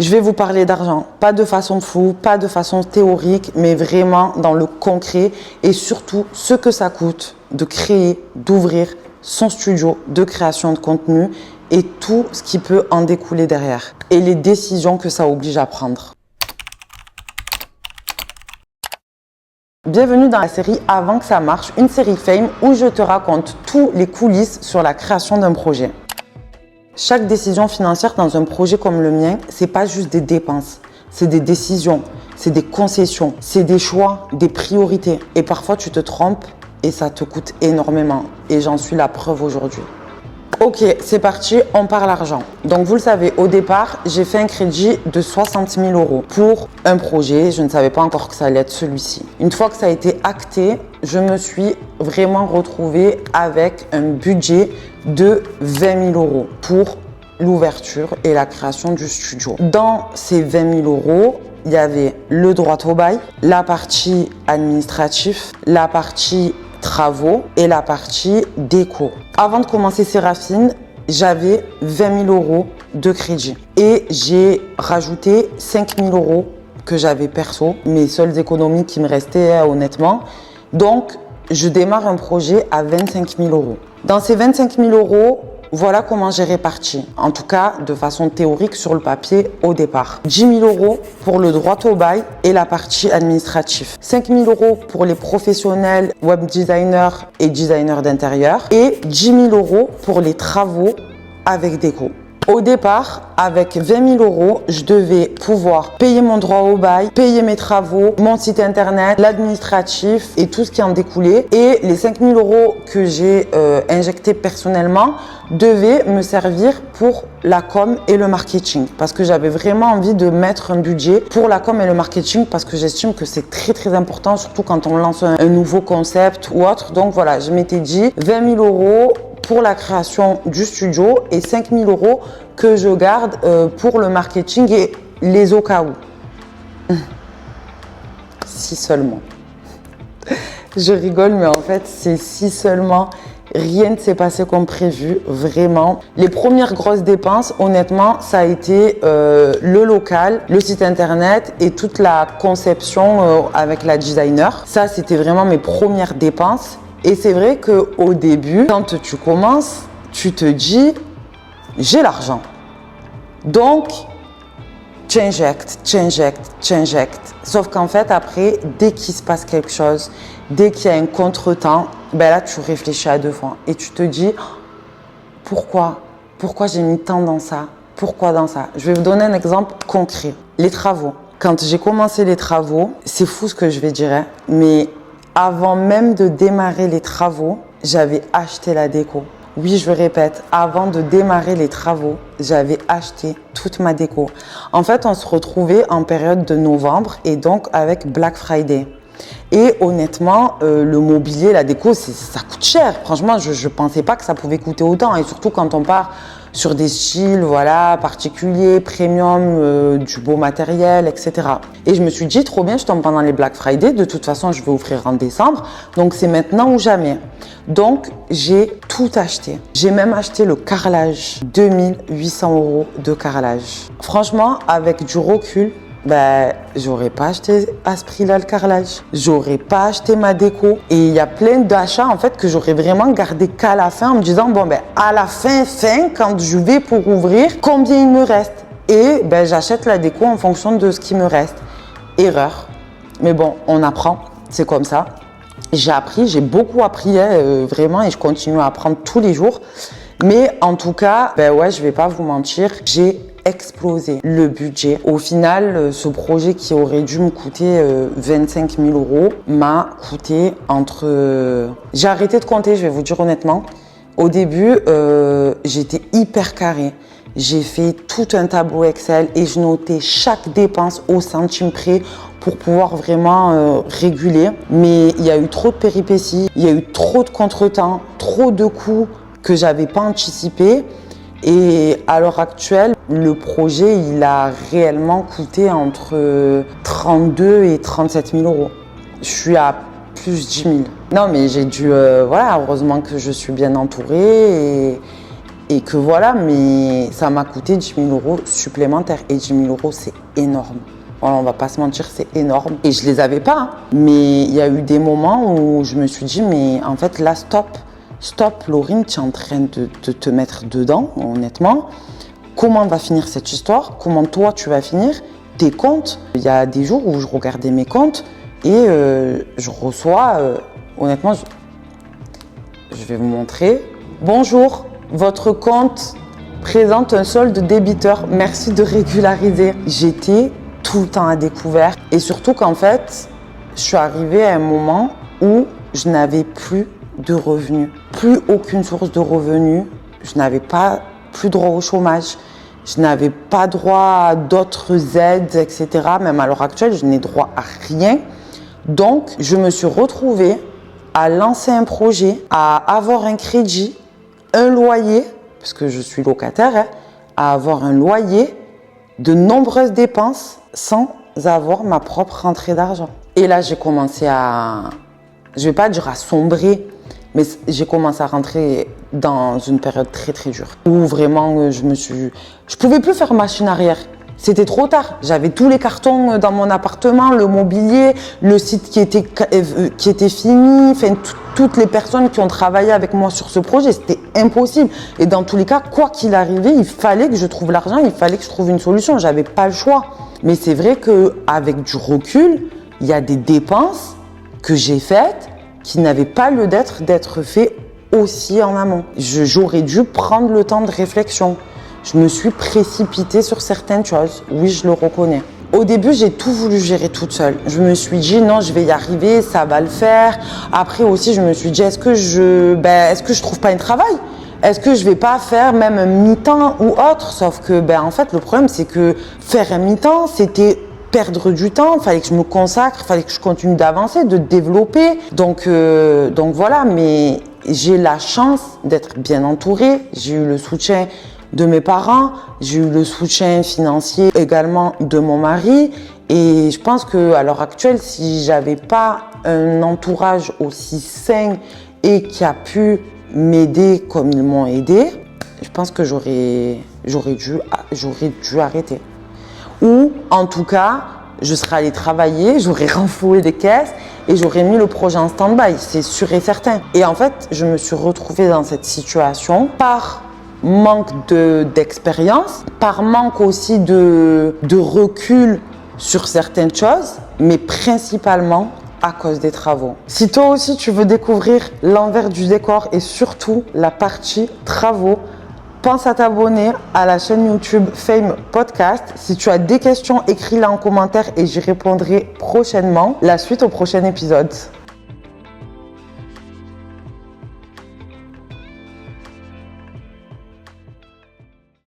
Je vais vous parler d'argent, pas de façon floue, pas de façon théorique, mais vraiment dans le concret et surtout ce que ça coûte de créer, d'ouvrir son studio de création de contenu et tout ce qui peut en découler derrière et les décisions que ça oblige à prendre. Bienvenue dans la série Avant que ça marche, une série Fame où je te raconte tous les coulisses sur la création d'un projet. Chaque décision financière dans un projet comme le mien, c'est pas juste des dépenses, c'est des décisions, c'est des concessions, c'est des choix, des priorités. Et parfois tu te trompes et ça te coûte énormément. Et j'en suis la preuve aujourd'hui. Ok, c'est parti, on parle argent. Donc vous le savez, au départ, j'ai fait un crédit de 60 000 € pour un projet. Je ne savais pas encore que ça allait être celui-ci. Une fois que ça a été acté, je me suis vraiment retrouvée avec un budget de 20 000 € pour l'ouverture et la création du studio. Dans ces 20 000 €, il y avait le droit au bail, la partie administrative, la partie travaux et la partie déco. Avant de commencer Séraphine, j'avais 20 000 € de crédit et j'ai rajouté 5 000 € que j'avais perso, mes seules économies qui me restaient honnêtement. Donc, je démarre un projet à 25 000 €. Dans ces 25 000 €, voilà comment j'ai réparti, en tout cas de façon théorique sur le papier au départ. 10 000 € pour le droit au bail et la partie administrative. 5 000 € pour les professionnels, web designers et designers d'intérieur. Et 10 000 € pour les travaux avec déco. Au départ, avec 20 000 €, je devais pouvoir payer mon droit au bail, payer mes travaux, mon site internet, l'administratif et tout ce qui en découlait. Et les 5 000 € que j'ai injectés personnellement devaient me servir pour la com et le marketing. Parce que j'avais vraiment envie de mettre un budget pour la com et le marketing parce que j'estime que c'est très important, surtout quand on lance un nouveau concept ou autre. Donc voilà, je m'étais dit 20 000 € pour la création du studio et 5 000 € que je garde pour le marketing et les au cas où. Si seulement. Je rigole, mais en fait, c'est si seulement. Rien ne s'est passé comme prévu, vraiment. Les premières grosses dépenses, honnêtement, ça a été le local, le site internet et toute la conception avec la designer. Ça, c'était vraiment mes premières dépenses. Et c'est vrai qu'au début, quand tu commences, tu te dis, j'ai l'argent. Donc, tu injectes. Sauf qu'en fait, après, dès qu'il se passe quelque chose, dès qu'il y a un contretemps, ben là, tu réfléchis à deux fois. Et tu te dis, pourquoi j'ai mis tant dans ça? Pourquoi dans ça? Je vais vous donner un exemple concret. Les travaux. Quand j'ai commencé les travaux, c'est fou ce que je vais dire, hein, mais avant même de démarrer les travaux, j'avais acheté la déco. Oui, je répète, avant de démarrer les travaux, j'avais acheté toute ma déco. En fait, on se retrouvait en période de novembre et donc avec Black Friday. Et honnêtement, le mobilier, la déco, ça coûte cher. Franchement, je ne pensais pas que ça pouvait coûter autant. Et surtout quand on part sur des styles particuliers, premium, du beau matériel, etc. Et je me suis dit, trop bien, je tombe pendant les Black Friday. De toute façon, je vais ouvrir en décembre. Donc, c'est maintenant ou jamais. Donc, j'ai tout acheté. J'ai même acheté le carrelage. 2 800 € de carrelage. Franchement, avec du recul, j'aurais pas acheté à ce prix-là le carrelage. J'aurais pas acheté ma déco. Et il y a plein d'achats en fait que j'aurais vraiment gardé qu'à la fin en me disant à la fin, quand je vais pour ouvrir, combien il me reste? Et j'achète la déco en fonction de ce qui me reste. Erreur. Mais bon, on apprend. C'est comme ça. J'ai appris, j'ai beaucoup appris vraiment et je continue à apprendre tous les jours. Mais en tout cas, je vais pas vous mentir, j'ai explosé le budget. Au final, ce projet qui aurait dû me coûter 25 000 € m'a coûté entre... J'ai arrêté de compter, je vais vous dire honnêtement. Au début, j'étais hyper carrée. J'ai fait tout un tableau Excel et je notais chaque dépense au centime près pour pouvoir vraiment réguler. Mais il y a eu trop de péripéties, il y a eu trop de contretemps, trop de coûts que j'avais pas anticipé. Et à l'heure actuelle, le projet, il a réellement coûté entre 32 et 37 000 €. Je suis à plus 10 000. Non, mais j'ai dû, heureusement que je suis bien entourée et que voilà, mais ça m'a coûté 10 000 € supplémentaires. Et 10 000 €, c'est énorme. Voilà, on va pas se mentir, c'est énorme. Et je les avais pas, hein. Mais il y a eu des moments où je me suis dit, mais en fait, là, stop, Laurine, tu es en train de te mettre dedans, honnêtement. Comment va finir cette histoire? Comment toi, tu vas finir tes comptes? Il y a des jours où je regardais mes comptes et je reçois, honnêtement, je vais vous montrer. Bonjour, votre compte présente un solde débiteur. Merci de régulariser. J'étais tout le temps à découvert. Et surtout qu'en fait, je suis arrivée à un moment où je n'avais plus de revenus. Plus aucune source de revenus. Je n'avais pas plus droit au chômage. Je n'avais pas droit à d'autres aides, etc. Même à l'heure actuelle, je n'ai droit à rien. Donc, je me suis retrouvée à lancer un projet, à avoir un crédit, un loyer, parce que je suis locataire, hein, à avoir un loyer, de nombreuses dépenses sans avoir ma propre rentrée d'argent. Et là, j'ai commencé à, je vais pas dire à sombrer, mais j'ai commencé à rentrer dans une période très très dure où vraiment je pouvais plus faire machine arrière. C'était trop tard. J'avais tous les cartons dans mon appartement, le mobilier, le site qui était fini, enfin toutes les personnes qui ont travaillé avec moi sur ce projet, c'était impossible. Et dans tous les cas, quoi qu'il arrivait, il fallait que je trouve l'argent, il fallait que je trouve une solution. J'avais pas le choix. Mais c'est vrai qu'avec du recul, il y a des dépenses que j'ai faites qui n'avaient pas lieu d'être faites aussi en amont. J'aurais dû prendre le temps de réflexion. Je me suis précipitée sur certaines choses. Oui, je le reconnais. Au début, j'ai tout voulu gérer toute seule. Je me suis dit, non, je vais y arriver, ça va le faire. Après aussi, je me suis dit, est-ce que je trouve pas un travail? Est-ce que je vais pas faire même un mi-temps ou autre? Sauf que, en fait, le problème, c'est que faire un mi-temps, c'était perdre du temps. Il fallait que je me consacre, il fallait que je continue d'avancer, de développer. Donc voilà, mais j'ai la chance d'être bien entourée. J'ai eu le soutien de mes parents, j'ai eu le soutien financier également de mon mari. Et je pense qu'à l'heure actuelle, si j'avais pas un entourage aussi sain et qui a pu m'aider comme ils m'ont aidé, je pense que j'aurais dû arrêter. Ou en tout cas, je serais allée travailler, j'aurais renfloué des caisses et j'aurais mis le projet en stand-by, c'est sûr et certain. Et en fait, je me suis retrouvée dans cette situation par manque d'expérience, par manque aussi de recul sur certaines choses, mais principalement à cause des travaux. Si toi aussi tu veux découvrir l'envers du décor et surtout la partie travaux, pense à t'abonner à la chaîne YouTube Fame Podcast. Si tu as des questions, écris-les en commentaire et j'y répondrai prochainement. La suite au prochain épisode.